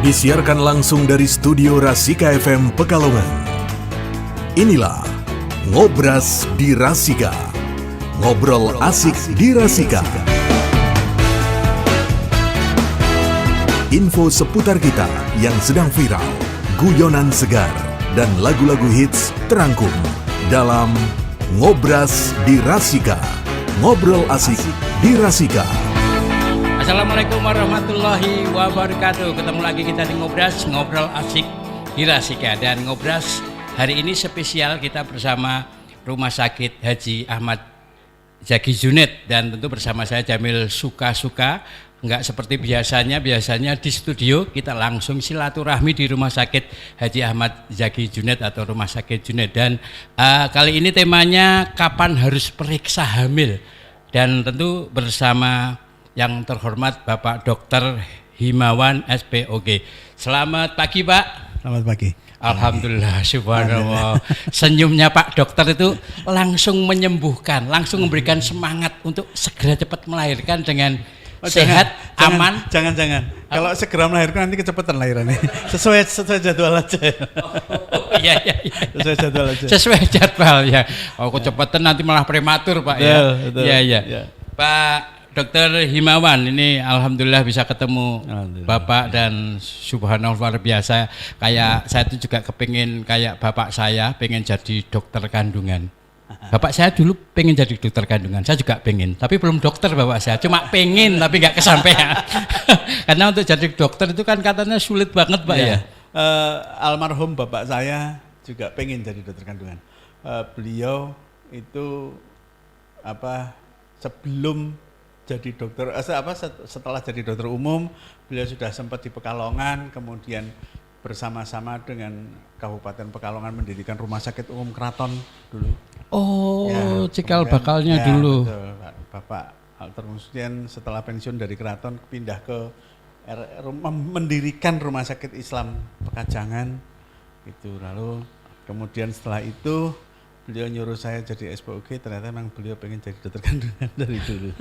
Disiarkan langsung dari studio Rasika FM Pekalongan. Inilah Ngobras di Rasika. Ngobrol asik di Rasika. Info seputar kita yang sedang viral, guyonan segar, dan lagu-lagu hits terangkum dalam Ngobras di Rasika. Ngobrol asik di Rasika. Assalamualaikum warahmatullahi wabarakatuh. Ketemu lagi kita di Ngobras, ngobrol asik di Rasika. Dan Ngobras hari ini spesial, kita bersama Rumah Sakit Haji Ahmad Zaki Junet. Dan tentu bersama saya Jamil Suka-Suka. Enggak seperti biasanya di studio kita langsung silaturahmi di Rumah Sakit Haji Ahmad Zaki Junet atau Rumah Sakit Junet. Dan kali ini temanya kapan harus periksa hamil. Dan tentu bersama yang terhormat Bapak Dr. Himawan SPOG. Selamat pagi Pak. Selamat pagi. Alhamdulillah, subhanallah. Senyumnya Pak Dokter itu langsung menyembuhkan, langsung memberikan semangat untuk segera cepat melahirkan dengan sehat, aman. Jangan. Kalau segera melahirkan nanti kecepatan lahirannya. Sesuai jadwal aja. Iya. Sesuai jadwal aja. Sesuai jadwal ya. Oh, kecepatan nanti malah prematur Pak. Betul. Iya. Pak Dokter Himawan, ini alhamdulillah bisa ketemu Bapak dan subhanallah luar biasa. Kayak saya itu juga kepingin kayak bapak saya, pengen jadi dokter kandungan. Bapak saya dulu pengen jadi dokter kandungan, saya juga pengen, tapi belum dokter bapak saya, cuma pengen tapi nggak kesampaian. Karena untuk jadi dokter itu kan katanya sulit banget Pak ya. Almarhum bapak saya juga pengen jadi dokter kandungan. Beliau itu sebelum jadi dokter, setelah jadi dokter umum, beliau sudah sempat di Pekalongan, kemudian bersama-sama dengan Kabupaten Pekalongan mendirikan Rumah Sakit Umum Keraton dulu. Oh, ya, cikal bakalnya dulu. Betul, Bapak kemudian setelah pensiun dari Keraton pindah ke mendirikan Rumah Sakit Islam Pekajangan, gitu. Lalu kemudian setelah itu beliau nyuruh saya jadi SPOG, ternyata memang beliau pengen jadi dokter kandungan dari dulu.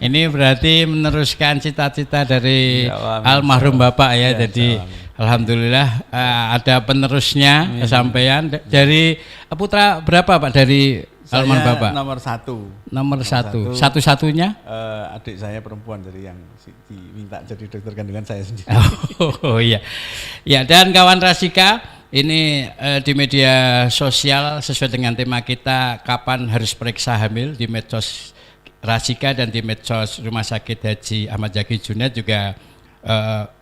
Ini berarti meneruskan cita-cita dari almarhum Bapak ya. Jadi alhamdulillah ada penerusnya kesampaian. Dari putra berapa Pak dari almarhum Bapak? Nomor satu. Satu-satunya? Adik saya perempuan, dari yang diminta jadi dokter kandungan saya sendiri. Oh iya. Ya, dan kawan Rasika, ini di media sosial sesuai dengan tema kita kapan harus periksa hamil, di medsos Rasika dan di medsos Rumah Sakit Haji Ahmad Zaki Junet juga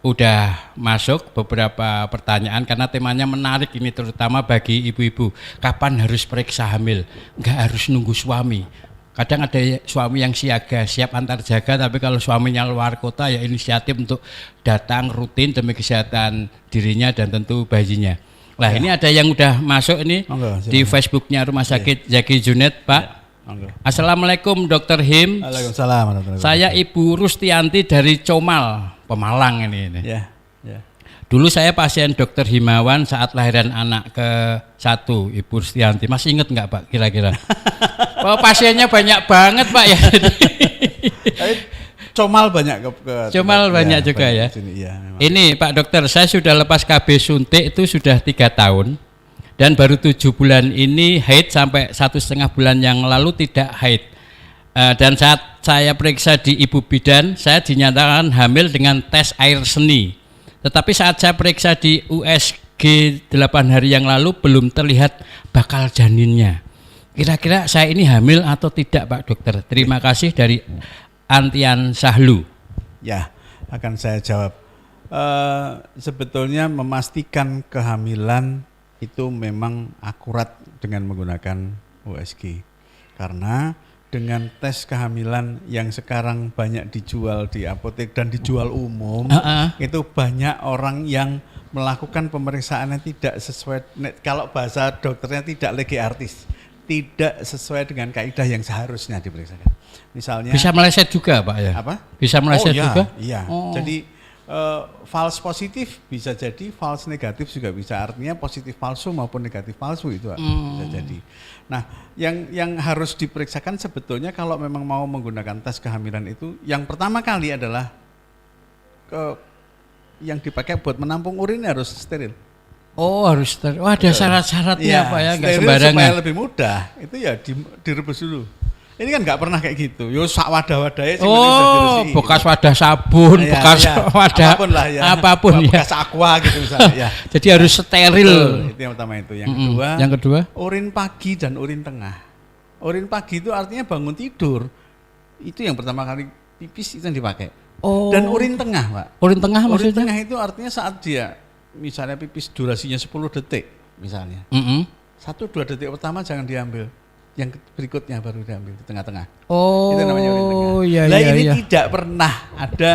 udah masuk beberapa pertanyaan karena temanya menarik ini, terutama bagi ibu-ibu. Kapan harus periksa hamil? Enggak harus nunggu suami. Kadang ada suami yang siaga, siap antar jaga, tapi kalau suaminya luar kota ya inisiatif untuk datang rutin demi kesehatan dirinya dan tentu bayinya. Nah ini ada yang udah masuk ini di Facebooknya Rumah Sakit Zaki Junet Pak. Assalamualaikum Dokter Him. Waalaikumsalam. Saya Ibu Rustianti dari Comal, Pemalang ini. Ya. Dulu saya pasien Dokter Himawan saat lahiran anak ke-1, Ibu Rustianti. Masih inget nggak Pak kira-kira? Oh, pasiennya banyak banget Pak ya. Comal banyak Comal banyak juga ya. Ini Pak Dokter, saya sudah lepas KB suntik itu sudah 3 tahun dan baru 7 bulan ini haid, sampai 1,5 bulan yang lalu tidak haid. Dan saat saya periksa di Ibu Bidan, saya dinyatakan hamil dengan tes air seni. Tetapi saat saya periksa di USG 8 hari yang lalu belum terlihat bakal janinnya. Kira-kira saya ini hamil atau tidak Pak Dokter? Terima kasih dari Antian Sahlu. Ya, akan saya jawab. Sebetulnya memastikan kehamilan itu memang akurat dengan menggunakan USG. Karena dengan tes kehamilan yang sekarang banyak dijual di apotek dan dijual umum, itu banyak orang yang melakukan pemeriksaannya tidak sesuai, kalau bahasa dokternya tidak lege artis, tidak sesuai dengan kaidah yang seharusnya diperiksakan. Misalnya bisa meleset juga Pak ya? Apa? Bisa meleset juga? Iya. Jadi false positif bisa jadi, false negatif juga bisa. Artinya positif palsu maupun negatif palsu itu bisa jadi. Nah, yang harus diperiksakan sebetulnya kalau memang mau menggunakan tes kehamilan itu, yang pertama kali adalah yang dipakai buat menampung urin harus steril. Oh, harus oh, ada syarat-syaratnya Pak ya, enggak steril sembarangan. supaya lebih mudah. Itu ya direbus dulu. Ini kan nggak pernah kayak gitu. Yo sak wadah-wadahnya Oh, bekas wadah sabun, ya, bekas wadah apapun lah ya. apapun ya. Bekas aqua gitu misalnya ya. Jadi harus steril. Betul, itu yang pertama itu. Yang kedua, urin pagi dan urin tengah. Urin pagi itu artinya bangun tidur. Itu yang pertama kali pipis itu yang dipakai. Oh. Dan urin tengah, Pak. Urin tengah Urin maksudnya? tengah itu artinya saat dia misalnya pipis durasinya 10 detik misalnya. 1-2 detik pertama jangan diambil. Yang berikutnya baru diambil di tengah-tengah. Oh. Itu namanya urin tengah. Iya, Nah, iya, ini iya. tidak pernah ada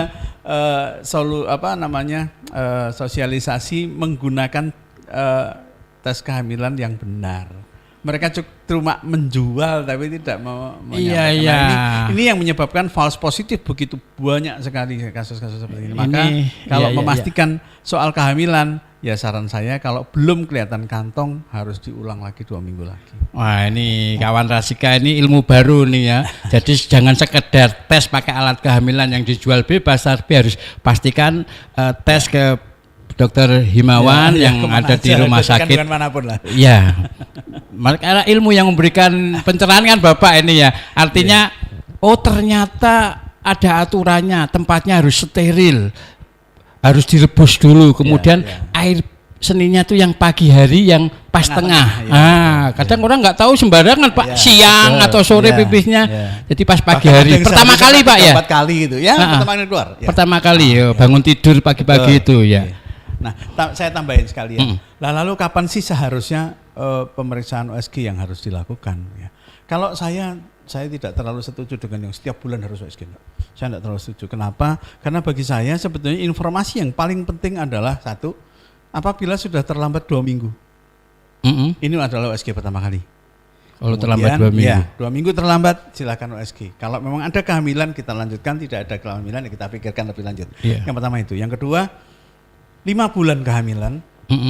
sosialisasi menggunakan tes kehamilan yang benar. Mereka cuma menjual tapi tidak mau menyampaikan. Iya. Nah, ini yang menyebabkan false positif begitu banyak sekali kasus-kasus seperti ini. Maka kalau memastikan soal kehamilan, ya saran saya kalau belum kelihatan kantong harus diulang lagi 2 minggu lagi. Wah, ini kawan Rasika ini ilmu baru nih ya. Jadi jangan sekedar tes pakai alat kehamilan yang dijual bebas, tapi harus pastikan tes ke Dokter Himawan yang ada di rumah sakit. Manapun lah. Ya, karena ilmu yang memberikan pencerahan kan Bapak ini ya. Artinya, oh ternyata ada aturannya, tempatnya harus steril, harus direbus dulu. Kemudian air seninya tuh yang pagi hari, yang pas tengah. Kadang orang nggak tahu sembarangan Pak, siang atau sore pipisnya. Jadi pas pagi hari. Pertama kali Pak ya. 4 kali gitu ya. Pertama kali keluar. Ya. Pertama kali bangun tidur pagi-pagi itu ya. Nah, saya tambahin sekalian. Lalu kapan sih seharusnya pemeriksaan USG yang harus dilakukan? Ya. Kalau saya tidak terlalu setuju dengan yang setiap bulan harus USG. Saya tidak terlalu setuju. Kenapa? Karena bagi saya sebetulnya informasi yang paling penting adalah satu, apabila sudah terlambat 2 minggu. Ini adalah USG pertama kali. Kalau terlambat 2 minggu. Ya, 2 minggu terlambat silakan USG. Kalau memang ada kehamilan kita lanjutkan, tidak ada kehamilan ya kita pikirkan lebih lanjut. Yang pertama itu. Yang kedua, 5 bulan kehamilan,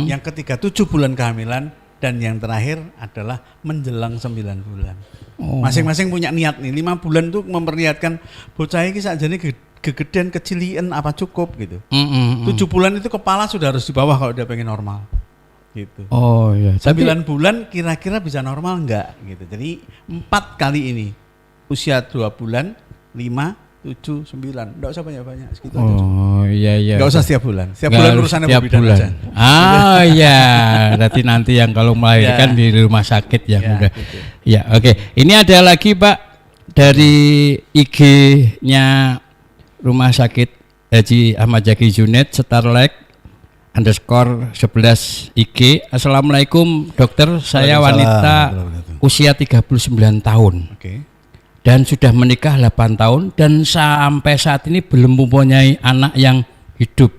yang ketiga 7 bulan kehamilan, dan yang terakhir adalah menjelang 9 bulan. Masing-masing punya niat nih. 5 bulan itu memperlihatkan bocah ini sakjane gegedean kecilian apa cukup gitu. 7 bulan itu kepala sudah harus di bawah kalau udah pengen normal. Gitu. Oh iya. 9 bulan kira-kira bisa normal enggak gitu. Jadi 4 kali ini. Usia 2 bulan, 5, 7, 9. Enggak usah banyak-banyak segitu aja. Oh iya. Enggak usah setiap bulan. Setiap bulan urusannya berbidan aja. Ah iya, berarti nanti yang kalau melahirkan di rumah sakit yang udah. Gitu. Ya, oke. Ini ada lagi Pak dari IG-nya Rumah Sakit Haji Ahmad Zaki Junaid Starlek _11 IG. Assalamualaikum dokter, saya wanita usia 39 tahun. Oke. Dan sudah menikah 8 tahun dan sampai saat ini belum mempunyai anak yang hidup.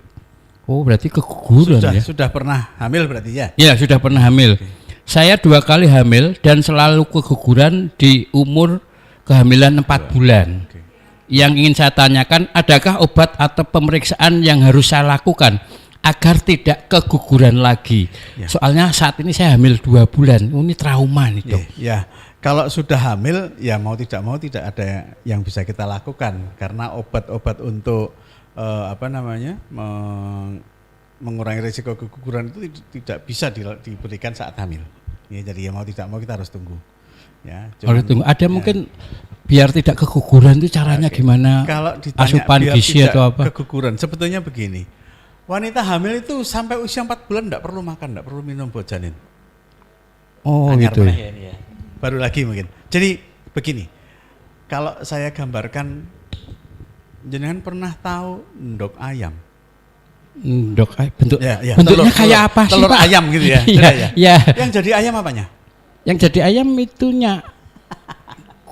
Oh, berarti keguguran ya? Sudah pernah hamil berarti ya? Ya, sudah pernah hamil. Saya 2 kali hamil dan selalu keguguran di umur kehamilan 4 bulan. Yang ingin saya tanyakan, adakah obat atau pemeriksaan yang harus saya lakukan agar tidak keguguran lagi? Soalnya saat ini saya hamil 2 bulan. Ini trauma nih dok. Ya. Kalau sudah hamil, ya mau tidak ada yang bisa kita lakukan karena obat-obat untuk mengurangi risiko keguguran itu tidak bisa diberikan saat hamil. Ya, jadi ya mau tidak mau kita harus tunggu. Ya, harus tunggu. Ada mungkin biar tidak keguguran itu caranya gimana? Kalau ditanya asupan biar gizi tidak atau apa? Keguguran, sebetulnya begini. Wanita hamil itu sampai usia 4 bulan tidak perlu makan, tidak perlu minum buat janin. Oh Anyar gitu. Ya, ini ya. Baru lagi mungkin. Jadi begini, kalau saya gambarkan, jenengan pernah tahu endok ayam? Endok bentuknya telur, kayak apa sih telur Pak? Ayam gitu ya. Iya. Yang jadi ayam apanya? Yang jadi ayam itunya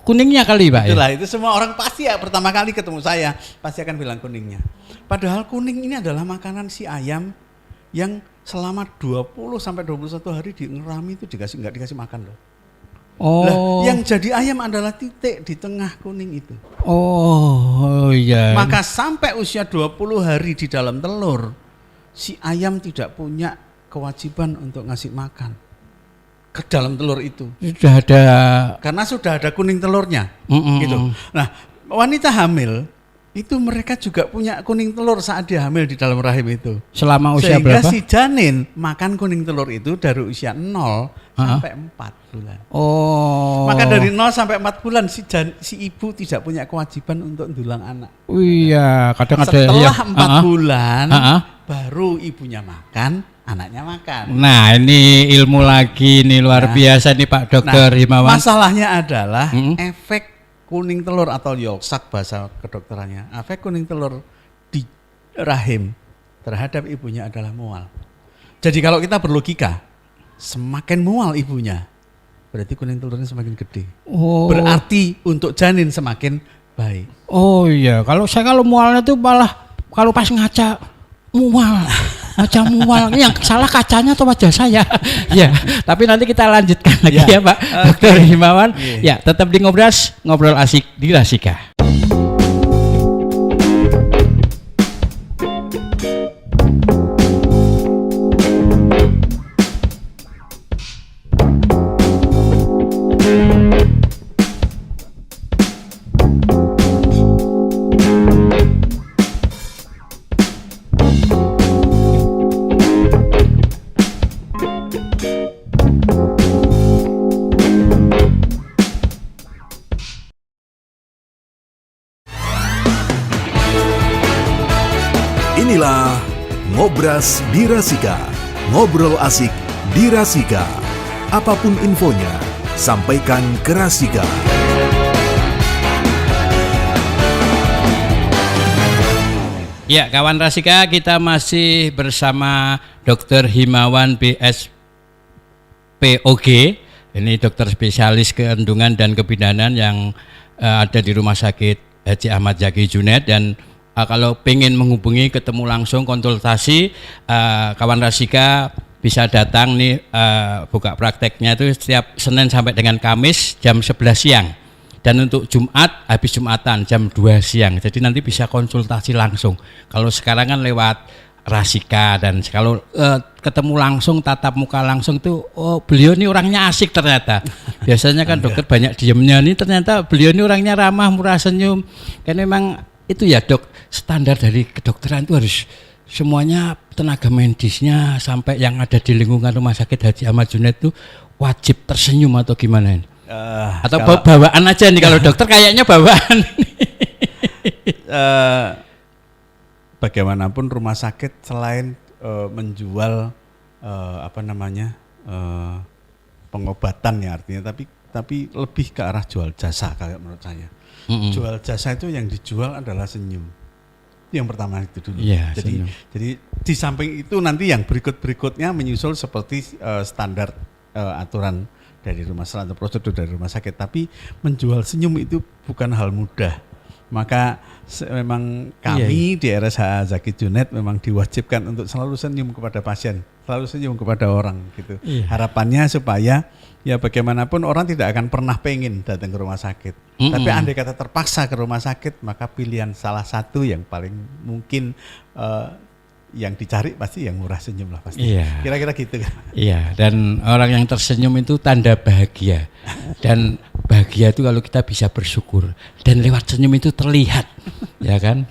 kuningnya kali Pak. Itulah, itu semua orang pasti ya pertama kali ketemu saya pasti akan bilang kuningnya. Padahal kuning ini adalah makanan si ayam yang selama 20 sampai 21 hari di ngerami itu nggak dikasih makan loh. Oh. Lah, yang jadi ayam adalah titik di tengah kuning itu. Oh iya. Maka sampai usia 20 hari di dalam telur, si ayam tidak punya kewajiban untuk ngasih makan ke dalam telur itu. Sudah ada. Karena sudah ada kuning telurnya. Gitu. Nah, wanita hamil itu mereka juga punya kuning telur saat dia hamil di dalam rahim itu. Selama usia Sehingga berapa? si janin makan kuning telur itu dari usia 0 sampai 4 bulan. Oh. Maka dari 0 sampai 4 bulan si ibu tidak punya kewajiban untuk ndulang anak. Iya, kadang ada Setelah yang 4 bulan baru ibunya makan, anaknya makan. Nah, ini ilmu lagi nih luar biasa nih Pak Dokter Himawan. Masalahnya adalah efek kuning telur atau yolksak bahasa kedokterannya. Efek kuning telur di rahim terhadap ibunya adalah mual. Jadi kalau kita berlogika, semakin mual ibunya, berarti kuning telurnya semakin gede. Oh. Berarti untuk janin semakin baik. Oh iya, kalau mualnya tuh malah kalau pas ngaca mual. Ngaca mual. Yang salah kacanya atau wajah saya? Ya, tapi nanti kita lanjutkan lagi ya Pak Dokter Himawan. Ya, tetap di Ngobras, ngobrol asik di Rasika. Inilah Ngobras di Rasika. Ngobrol asik di Rasika. Apapun infonya, sampaikan ke Rasika. Ya, kawan Rasika, kita masih bersama Dr. Himawan BSPOG. Ini dokter spesialis kandungan dan kebidanan yang ada di Rumah Sakit Haji Ahmad Zaki Junet. Dan kalau pengen menghubungi, ketemu langsung, konsultasi, kawan Rasika bisa datang nih, buka prakteknya itu setiap Senin sampai dengan Kamis jam 11 siang. Dan untuk Jumat, habis Jumatan jam 2 siang. Jadi nanti bisa konsultasi langsung. Kalau sekarang kan lewat Rasika, dan kalau ketemu langsung, tatap muka langsung tuh, oh beliau ini orangnya asik ternyata. Biasanya kan dokter banyak diemnya, nih ternyata beliau ini orangnya ramah, murah senyum. Karena memang itu ya Dok, standar dari kedokteran itu harus semuanya, tenaga medisnya sampai yang ada di lingkungan Rumah Sakit Haji Ahmad Junet itu wajib tersenyum atau gimana ini? Atau bawaan aja nih, kalau dokter kayaknya bawaan. Bagaimanapun rumah sakit selain menjual pengobatan ya artinya, tapi lebih ke arah jual jasa kalau menurut saya. Jual jasa itu yang dijual adalah senyum. Yang pertama itu dulu. Yeah, jadi di samping itu nanti yang berikutnya menyusul seperti standar aturan dari rumah sakit atau prosedur dari rumah sakit. Tapi menjual senyum itu bukan hal mudah. Maka memang kami di RSH Zaki Junet memang diwajibkan untuk selalu senyum kepada pasien, selalu senyum kepada orang gitu. Harapannya supaya ya bagaimanapun orang tidak akan pernah pengen datang ke rumah sakit. Tapi andai kata terpaksa ke rumah sakit, maka pilihan salah satu yang paling mungkin yang dicari pasti yang murah senyum lah pasti. Kira-kira gitu kan. Iya, dan orang yang tersenyum itu tanda bahagia. Dan bahagia itu kalau kita bisa bersyukur, dan lewat senyum itu terlihat. Ya kan?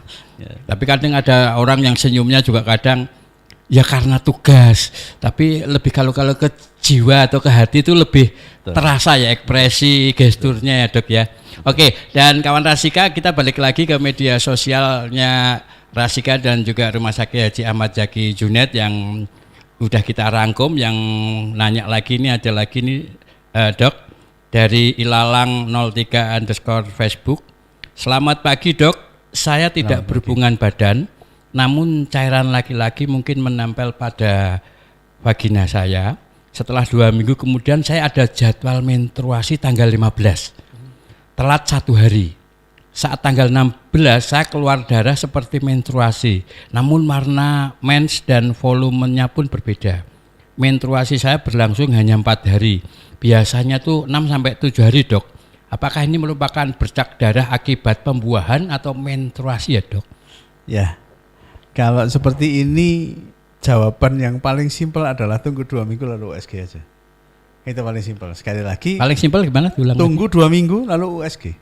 Tapi kadang ada orang yang senyumnya juga kadang ya karena tugas, tapi lebih kalau ke jiwa atau ke hati itu lebih terasa ya ekspresi gesturnya ya Dok ya. Oke, dan kawan Rasika, kita balik lagi ke media sosialnya Rasika dan juga Rumah Sakit Haji Ahmad Zaki Junet yang udah kita rangkum. Yang nanya lagi ini ada lagi nih Dok dari Ilalang 03_ Facebook. Selamat pagi Dok, saya tidak berhubungan badan, namun cairan laki-laki mungkin menempel pada vagina saya. Setelah 2 minggu kemudian saya ada jadwal menstruasi tanggal 15, telat 1 hari. Saat tanggal 16 saya keluar darah seperti menstruasi, namun warna mens dan volumenya pun berbeda. Menstruasi saya berlangsung hanya 4 hari, biasanya tuh 6-7 hari Dok. Apakah ini merupakan bercak darah akibat pembuahan atau menstruasi ya Dok? Ya, kalau seperti ini jawaban yang paling simpel adalah tunggu 2 minggu lalu USG aja. Itu paling simpel. Sekali lagi. Paling simpel gimana? Tunggu 2 minggu lalu USG.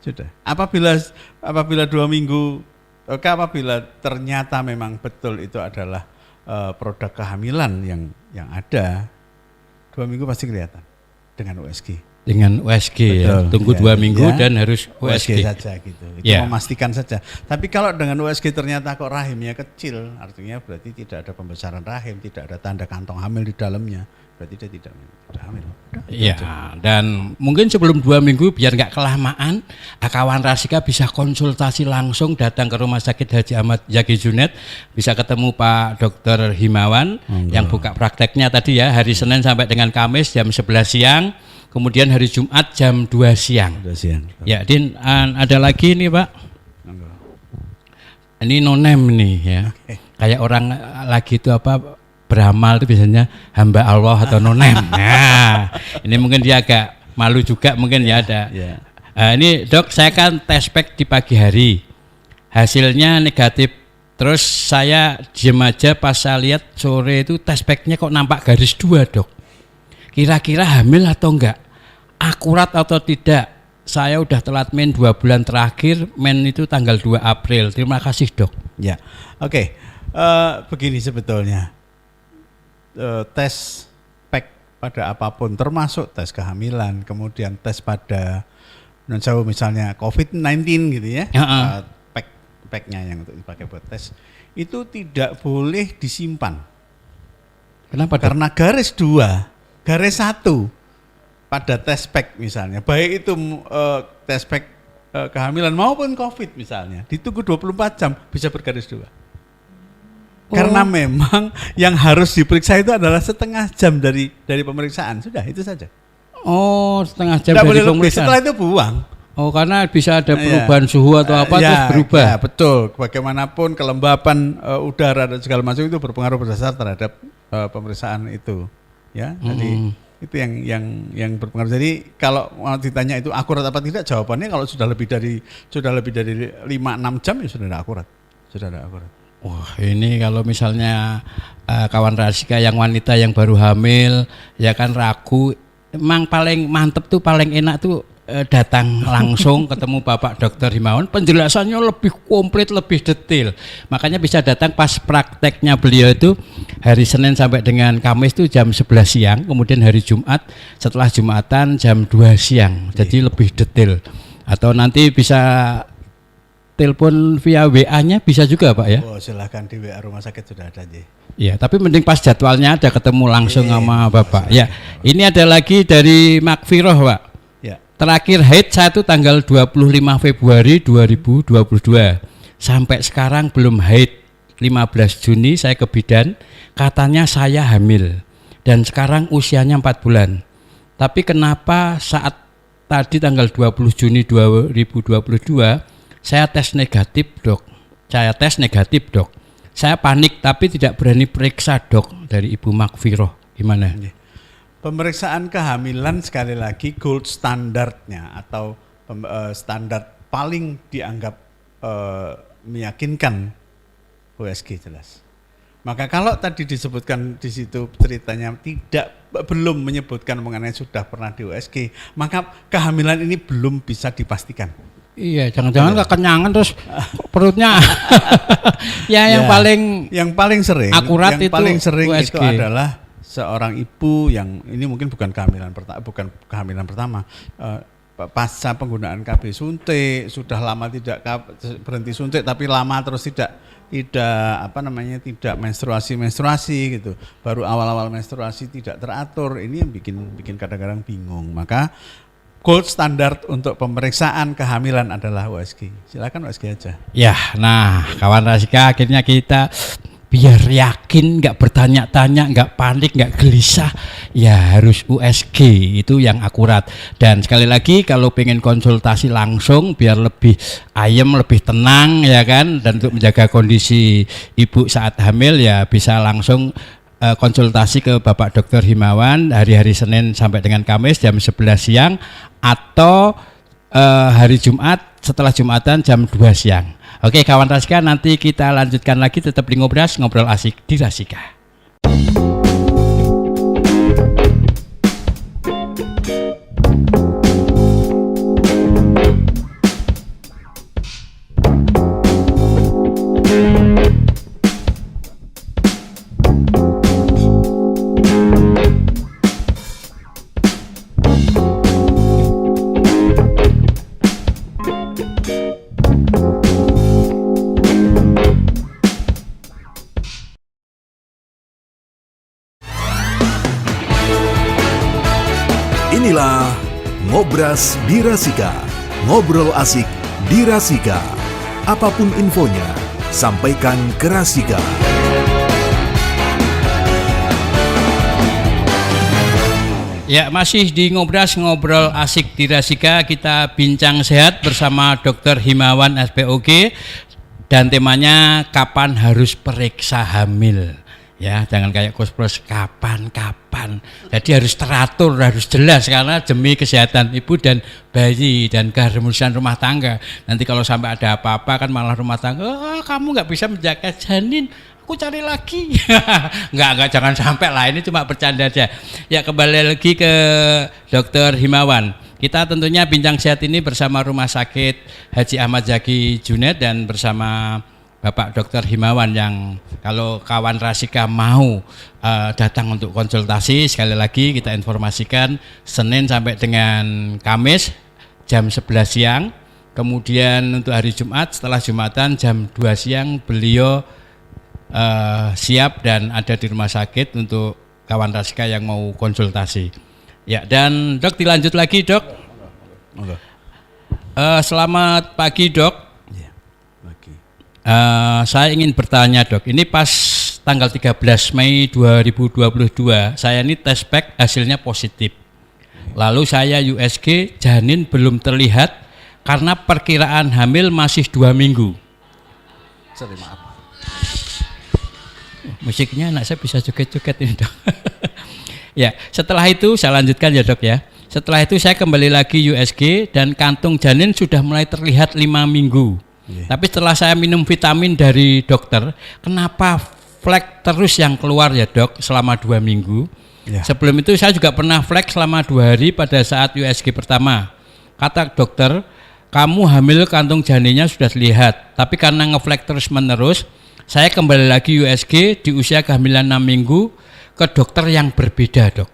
Sudah. Apabila 2 minggu, apabila ternyata memang betul itu adalah produk kehamilan yang ada, 2 minggu pasti kelihatan dengan USG. Dengan USG ya. Tunggu 2 minggu dan harus USG saja gitu. Itu memastikan saja. Tapi kalau dengan USG ternyata kok rahimnya kecil, artinya berarti tidak ada pembesaran rahim, tidak ada tanda kantong hamil di dalamnya. Berarti dia tidak hamil. Iya, dan mungkin sebelum 2 minggu biar nggak kelamaan, kawan Rasika bisa konsultasi langsung datang ke Rumah Sakit Haji Ahmad Zaki Junet, bisa ketemu Pak Dr. Himawan yang buka prakteknya tadi ya, hari Senin sampai dengan Kamis jam 11 siang, kemudian hari Jumat jam 2 siang. 2 siang. Ya, Din, ada lagi nih Pak. Ini nonem nih ya. Kayak orang lagi itu apa, beramal itu biasanya hamba Allah atau nonem. Nah, ini mungkin dia agak malu juga mungkin ya ada. Ini dok, saya kan tes pack di pagi hari, hasilnya negatif. Terus saya diem aja pas saya lihat sore itu tes packnya kok nampak garis 2 dok. Kira-kira hamil atau enggak? Akurat atau tidak? Saya udah telat men 2 bulan terakhir, men itu tanggal 2 April. Terima kasih dok. Ya, oke. Begini sebetulnya. Tes pack pada apapun termasuk tes kehamilan, kemudian tes pada misalnya COVID-19 gitu ya, packnya yang untuk dipakai buat tes itu tidak boleh disimpan. Kenapa? Karena garis 2, garis 1 pada tes pack misalnya, baik itu tes pack kehamilan maupun COVID misalnya, ditunggu 24 jam bisa bergaris 2. Karena memang yang harus diperiksa itu adalah setengah jam dari pemeriksaan, sudah itu saja. Oh, setengah jam dari pemeriksaan. Setelah itu buang. Oh, karena bisa ada perubahan suhu atau apa terus berubah. Ya, betul. Bagaimanapun kelembapan udara dan segala macam itu berpengaruh besar terhadap pemeriksaan itu. Ya, jadi itu yang berpengaruh. Jadi kalau mau ditanya itu akurat apa tidak, jawabannya kalau sudah lebih dari 5-6 jam ya sudah tidak akurat. Sudah tidak akurat. Wah, ini kalau misalnya kawan Rasika yang wanita yang baru hamil ya kan ragu, emang paling mantep tuh, paling enak tuh datang langsung ketemu Bapak Dr. Himawan, penjelasannya lebih komplit, lebih detail. Makanya bisa datang pas prakteknya beliau itu hari Senin sampai dengan Kamis itu jam 11 siang, kemudian hari Jumat setelah Jumatan jam 2 siang. Jadi lebih detail. Atau nanti bisa telepon via WA-nya bisa juga Pak ya? Oh, silahkan di WA rumah sakit sudah ada aja. Ya, tapi mending pas jadwalnya ada ketemu langsung sama Bapak. Ya, ini ada lagi dari Makfiroh Pak. Ya. Terakhir haid saya itu tanggal 25 Februari 2022. Sampai sekarang belum haid. 15 Juni saya ke bidan, katanya saya hamil. Dan sekarang usianya 4 bulan. Tapi kenapa saat tadi tanggal 20 Juni 2022 saya tes negatif dok, saya panik tapi tidak berani periksa dok, dari Ibu Makfiroh. Gimana? Pemeriksaan kehamilan sekali lagi gold standarnya atau standar paling dianggap meyakinkan USG jelas. Maka kalau tadi disebutkan di situ ceritanya belum menyebutkan mengenai sudah pernah di USG, maka kehamilan ini belum bisa dipastikan. Iya, jangan-jangan kekenyangan terus perutnya. Yang paling sering akurat yang itu paling sering USG. itu adalah seorang ibu yang ini mungkin bukan kehamilan pertama, pasca penggunaan KB suntik, sudah lama tidak berhenti suntik tapi lama terus tidak menstruasi gitu. Baru awal-awal menstruasi tidak teratur, ini yang bikin kadang-kadang bingung. Maka gold standar untuk pemeriksaan kehamilan adalah USG. Silakan USG aja. Ya, nah kawan Rasika, akhirnya kita biar yakin, nggak bertanya-tanya, nggak panik, nggak gelisah, ya harus USG itu yang akurat. Dan sekali lagi kalau pengen konsultasi langsung biar lebih ayem, lebih tenang ya kan, dan untuk menjaga kondisi ibu saat hamil ya bisa langsung konsultasi ke Bapak Dr. Himawan hari-hari Senin sampai dengan Kamis jam 11 siang atau hari Jumat setelah Jumatan jam 2 siang. Oke kawan Rasika, nanti kita lanjutkan lagi tetap di Ngobras, ngobrol asik di Rasika. Ngobras di Rasika. Ngobrol asik di Rasika. Apapun infonya, sampaikan ke Rasika. Ya, masih di Ngobras, ngobrol asik di Rasika. Kita bincang sehat bersama Dr. Himawan SPOG dan temanya kapan harus periksa hamil. Ya, jangan kayak kos-pros kapan. Jadi harus teratur, harus jelas karena demi kesehatan ibu dan bayi dan keharmonisan rumah tangga. Nanti kalau sampai ada apa-apa kan malah rumah tangga, kamu nggak bisa menjaga janin, aku cari lagi. Enggak, jangan sampai lah, ini cuma bercanda aja. Ya, kembali lagi ke Dr. Himawan. Kita tentunya bincang sehat ini bersama Rumah Sakit Haji Ahmad Zaki Junaid dan bersama Bapak Dr. Himawan yang kalau kawan Rasika mau datang untuk konsultasi, sekali lagi kita informasikan Senin sampai dengan Kamis jam 11 siang. Kemudian untuk hari Jumat setelah Jumatan jam 2 siang beliau siap dan ada di rumah sakit untuk kawan Rasika yang mau konsultasi. Ya, dan Dok dilanjut lagi Dok. Selamat pagi Dok. Saya ingin bertanya Dok, ini pas tanggal 13 Mei 2022 saya ini tes pack hasilnya positif. Lalu saya USG, janin belum terlihat karena perkiraan hamil masih 2 minggu. Sorry, maaf. Musiknya anak saya bisa joget-joget ini Dok. Ya, setelah itu saya lanjutkan ya Dok ya. Setelah itu saya kembali lagi USG dan kantung janin sudah mulai terlihat 5 minggu. Tapi setelah saya minum vitamin dari dokter, kenapa flek terus yang keluar ya Dok selama 2 minggu? Sebelum itu saya juga pernah flek selama 2 hari pada saat USG pertama. Kata dokter, kamu hamil kantung janinnya sudah terlihat, tapi karena ngeflek terus menerus, saya kembali lagi USG di usia kehamilan 6 minggu ke dokter yang berbeda Dok.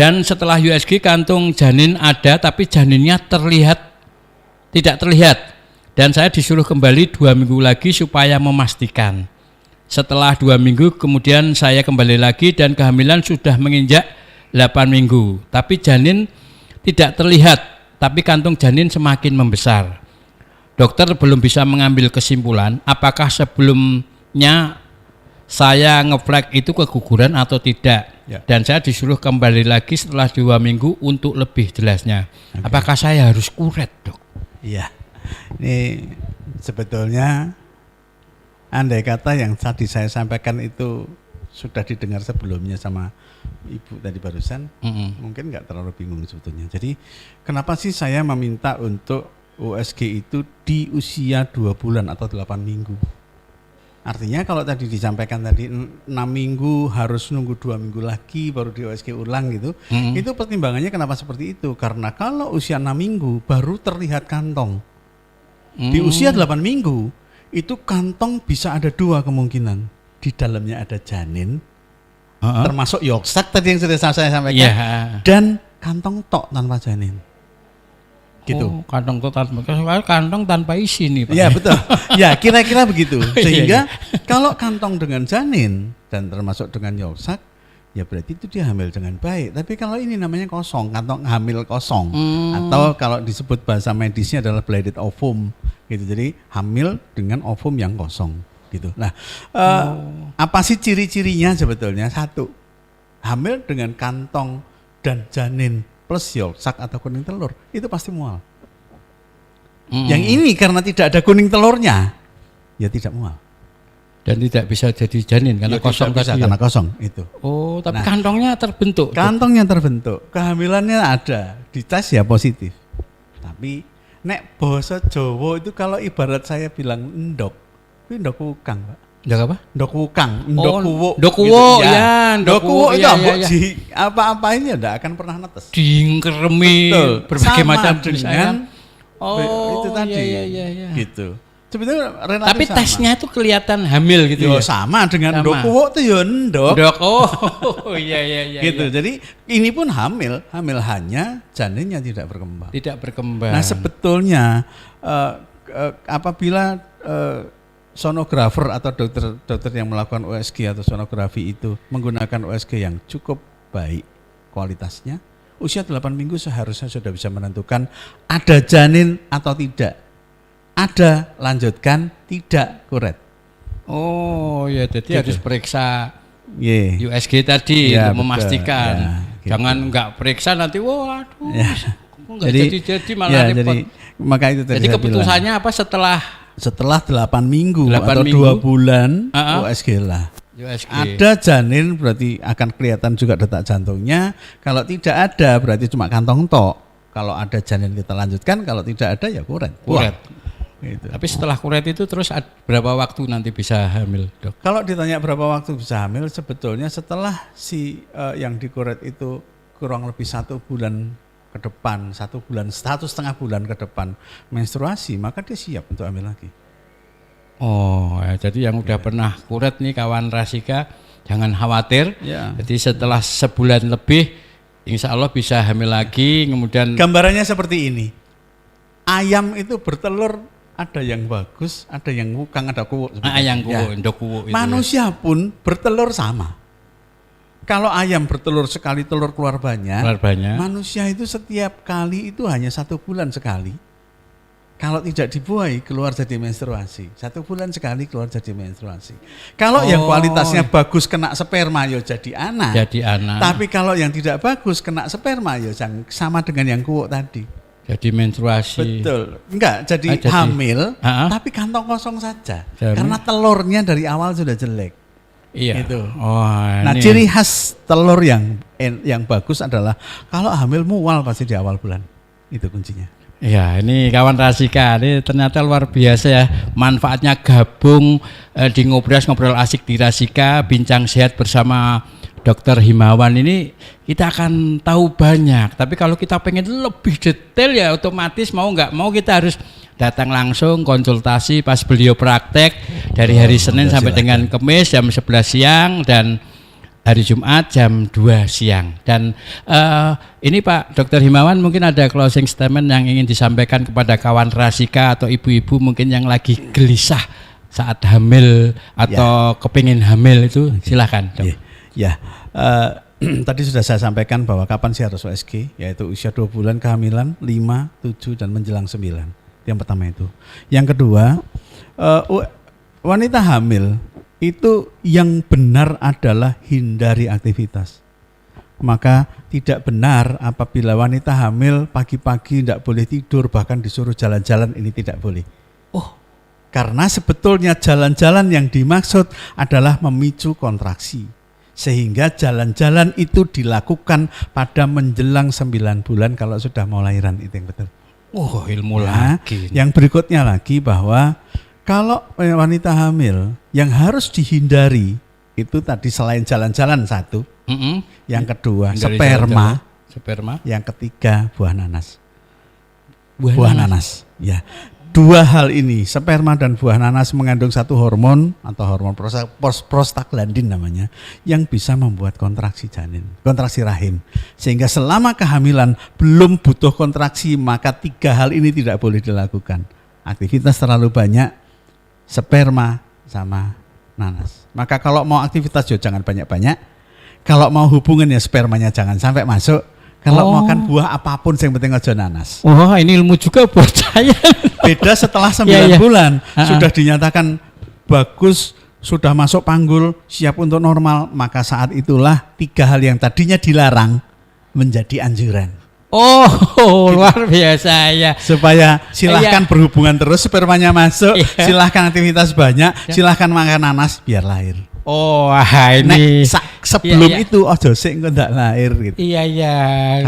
Dan setelah USG kantung janin ada, tapi janinnya tidak terlihat. Dan saya disuruh kembali 2 minggu lagi supaya memastikan. Setelah 2 minggu kemudian saya kembali lagi dan kehamilan sudah menginjak 8 minggu. Tapi janin tidak terlihat, tapi kantung janin semakin membesar. Dokter belum bisa mengambil kesimpulan apakah sebelumnya saya ngeflek itu keguguran atau tidak. Dan saya disuruh kembali lagi setelah 2 minggu untuk lebih jelasnya. Apakah saya harus kuret Dok? Iya. Ini sebetulnya andai kata yang tadi saya sampaikan itu sudah didengar sebelumnya sama Ibu tadi barusan, mungkin nggak terlalu bingung sebetulnya. Jadi kenapa sih saya meminta untuk USG itu di usia 2 bulan atau 8 minggu? Artinya kalau tadi disampaikan tadi 6 minggu harus nunggu 2 minggu lagi baru di USG ulang gitu, itu pertimbangannya kenapa seperti itu? Karena kalau usia 6 minggu baru terlihat kantong. Di usia 8 minggu itu kantong bisa ada 2 kemungkinan. Di dalamnya ada janin, termasuk yolk-sac tadi yang sudah saya sampaikan, dan kantong tok tanpa janin. Gitu. Kantong tanpa isi nih Pak. Ya betul. Ya kira-kira begitu. Sehingga kalau kantong dengan janin dan termasuk dengan yolk-sac, ya berarti itu dia hamil dengan baik. Tapi kalau ini namanya kosong, kantong hamil kosong, atau kalau disebut bahasa medisnya adalah blighted ovum, gitu. Jadi hamil dengan ovum yang kosong, gitu. Nah, apa sih ciri-cirinya sebetulnya? 1, hamil dengan kantong dan janin plus yolk-sac atau kuning telur, itu pasti mual. Yang ini karena tidak ada kuning telurnya, ya tidak mual. Dan tidak bisa jadi janin karena kosong tadi. Karena kosong itu. Oh, tapi kantongnya terbentuk. Kantongnya terbentuk, kehamilannya ada, dites ya positif. Tapi nek basa Jawa itu kalau ibarat saya bilang endok, itu endok wukang, Pak. Endok apa? Endok wukang, endok kuwuk. Endok kuwuk, gitu. ya. Endok kuwuk itu di apa-apain ya enggak akan pernah netes. Dingkeremi berbagai macam dengan itu tadi. Iya. Gitu. Sebetulnya relatif tapi sama. Tesnya itu kelihatan hamil gitu ya. Sama dengan endok kuwuk itu ya endok. Iya. Gitu. Jadi ini pun hamil hanya janinnya tidak berkembang. Tidak berkembang. Nah, sebetulnya apabila sonografer atau dokter yang melakukan USG atau sonografi itu menggunakan USG yang cukup baik kualitasnya, usia 8 minggu seharusnya sudah bisa menentukan ada janin atau tidak. Ada, lanjutkan, tidak, kuret. Oh ya, jadi harus periksa USG tadi Ya, untuk betul. memastikan. Ya, gitu. Jangan nggak periksa nanti, waduh, Ya. kok nggak jadi malah repot. jadi maka itu tadi Jadi saya keputusannya apa setelah 8 minggu 8 atau minggu? 2 bulan USG lah. USG? Ada janin berarti akan kelihatan juga detak jantungnya. Kalau tidak ada berarti cuma kantong tok. Kalau ada janin kita lanjutkan, kalau tidak ada ya kuret. Kuret. Gitu. Tapi setelah kuret itu terus berapa waktu nanti bisa hamil, Dok? Kalau ditanya berapa waktu bisa hamil, sebetulnya setelah yang dikuret itu kurang lebih 1 bulan ke depan, 1 bulan, 1,5 bulan ke depan menstruasi, maka dia siap untuk hamil lagi. Oh, ya, jadi yang udah pernah kuret nih kawan Rasika, jangan khawatir. Ya. Jadi setelah sebulan lebih, insya Allah bisa hamil lagi. Kemudian Gambarannya seperti ini. Ayam itu bertelur, ada yang bagus, ada yang wukang, ada kuwuk. ayam kuwu, Ya. endok kuwu itu. Manusia pun bertelur sama. Kalau ayam bertelur sekali telur keluar banyak, Keluar banyak. manusia itu setiap kali itu hanya 1 bulan sekali. Kalau tidak dibuahi keluar jadi menstruasi. 1 bulan sekali keluar jadi menstruasi. Kalau yang kualitasnya bagus kena sperma ya jadi anak. Jadi anak. Tapi kalau yang tidak bagus kena sperma ya sama dengan yang kuwuk tadi. Jadi menstruasi. Betul. Enggak, jadi jadi hamil Ha-ha. tapi kantong kosong saja. Jadi- Karena telurnya dari awal sudah jelek. Iya. Itu. Oh, Nah, ini. ciri khas telur yang bagus adalah kalau hamil mual pasti di awal bulan. Itu kuncinya. Ya, ini kawan Rasika, ini ternyata luar biasa ya manfaatnya gabung di ngobrol asik di Rasika, bincang sehat bersama Dr. Himawan ini kita akan tahu banyak. Tapi kalau kita pengen lebih detail ya otomatis mau nggak mau kita harus datang langsung konsultasi pas beliau praktek dari hari Senin sampai dengan Kamis jam 11 siang dan hari Jumat jam 2 siang. Dan ini Pak Dr. Himawan mungkin ada closing statement yang ingin disampaikan kepada kawan Rasika atau ibu-ibu mungkin yang lagi gelisah saat hamil atau kepingin hamil itu silahkan Dok. Ya, tadi sudah saya sampaikan bahwa kapan sih harus USG, yaitu usia 2 bulan kehamilan, 5, 7 dan menjelang 9. Yang pertama itu. Yang kedua, wanita hamil itu yang benar adalah hindari aktivitas. Maka tidak benar apabila wanita hamil pagi-pagi tidak boleh tidur, bahkan disuruh jalan-jalan, ini tidak boleh. Karena sebetulnya jalan-jalan yang dimaksud adalah memicu kontraksi. Sehingga jalan-jalan itu dilakukan pada menjelang 9 bulan kalau sudah mau lahiran, itu yang betul. Ilmu Nah, lagi. yang berikutnya lagi bahwa kalau wanita hamil yang harus dihindari itu tadi selain jalan-jalan satu, yang kedua Hindari sperma, sperma, yang ketiga buah nanas. Buah nanas, ya. 2 hal ini, sperma dan buah nanas mengandung satu hormon atau hormon prostaglandin namanya, yang bisa membuat kontraksi janin, kontraksi rahim. Sehingga selama kehamilan belum butuh kontraksi, maka 3 hal ini tidak boleh dilakukan. Aktivitas terlalu banyak, sperma sama nanas. Maka kalau mau aktivitas ya jangan banyak-banyak. Kalau mau hubungan ya spermanya jangan sampai masuk. Kalau makan buah apapun yang penting aja nanas. Wah, ini ilmu juga buat saya. Beda setelah 9 Iya. bulan sudah dinyatakan bagus, sudah masuk panggul, siap untuk normal, maka saat itulah 3 hal yang tadinya dilarang menjadi anjuran. Luar biasa ya. Supaya silahkan berhubungan terus, spermanya masuk, Iya. silahkan aktivitas banyak, silahkan makan nanas biar lahir. Ini Sebelum Iya, iya. itu ojo sik engko ndak lahir gitu. Iya,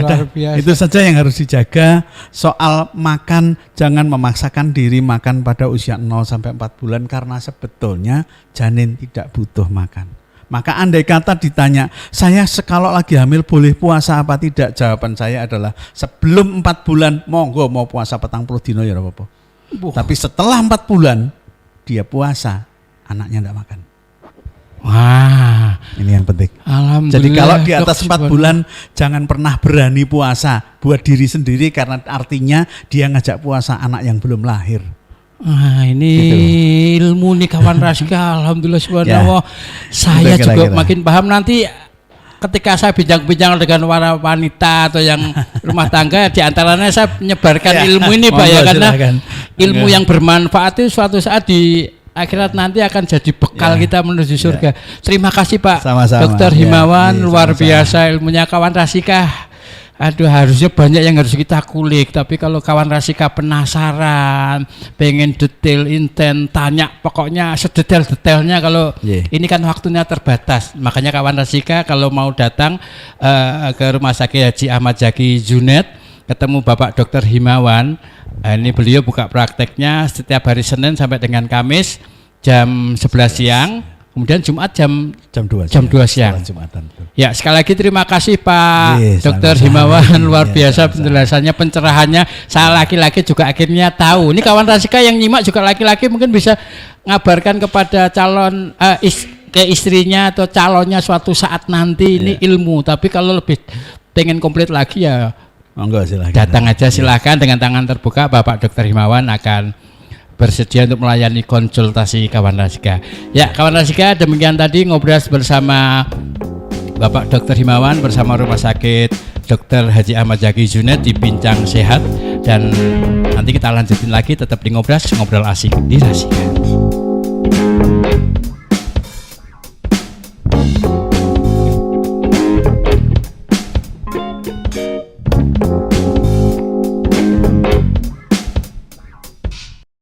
luar biasa. Itu saja yang harus dijaga. Soal makan, jangan memaksakan diri makan pada usia 0 sampai 4 bulan karena sebetulnya janin tidak butuh makan. Maka andai kata ditanya, saya kalau lagi hamil boleh puasa apa tidak? Jawaban saya adalah sebelum 4 bulan monggo mau puasa 40 dino ya apa-apa. Tapi setelah 4 bulan dia puasa, anaknya enggak makan. Wah, Ini yang penting. alhamdulillah. Jadi kalau di atas Dok, 4 bulan jangan pernah berani puasa buat diri sendiri karena artinya dia ngajak puasa anak yang belum lahir. ini ilmu nih kawan Rasika. Alhamdulillah subhanallah. Saya Kira-kira. juga makin paham nanti ketika saya bincang-bincang dengan para wanita atau yang rumah tangga, di antaranya saya menyebarkan ilmu ini Pak ya, karena ilmu yang bermanfaat itu suatu saat di akhirat nanti akan jadi bekal kita menuju surga. Terima kasih Pak Dr. Himawan, luar biasa ilmunya. Kawan Rasika, aduh harusnya banyak yang harus kita kulik, tapi kalau kawan Rasika penasaran, pengen detail, intent, tanya pokoknya sedetail-detailnya, kalau ini kan waktunya terbatas. Makanya kawan Rasika kalau mau datang ke Rumah Sakit Haji Ahmad Zaki Junet, ketemu Bapak Dr. Himawan, ini beliau buka prakteknya setiap hari Senin sampai dengan Kamis jam 11 siang. Kemudian Jumat jam 2 siang. Ya, sekali lagi terima kasih Pak Dr. Himawan, luar biasa penjelasannya, pencerahannya. Saya laki-laki juga akhirnya tahu. Ini kawan Rasika yang nyimak juga laki-laki, mungkin bisa ngabarkan kepada calon ke istrinya atau calonnya suatu saat nanti ini ilmu. Tapi kalau lebih pengen komplit lagi ya datang aja, silahkan dengan tangan terbuka. Bapak Dr. Himawan akan bersedia untuk melayani konsultasi kawan Rasika. Ya, kawan Rasika, demikian tadi ngobrol bersama Bapak Dr. Himawan bersama Rumah Sakit Dr. Haji Ahmad Zaki Junet di Bincang Sehat, dan nanti kita lanjutin lagi tetap di ngobrol asik di Rasika.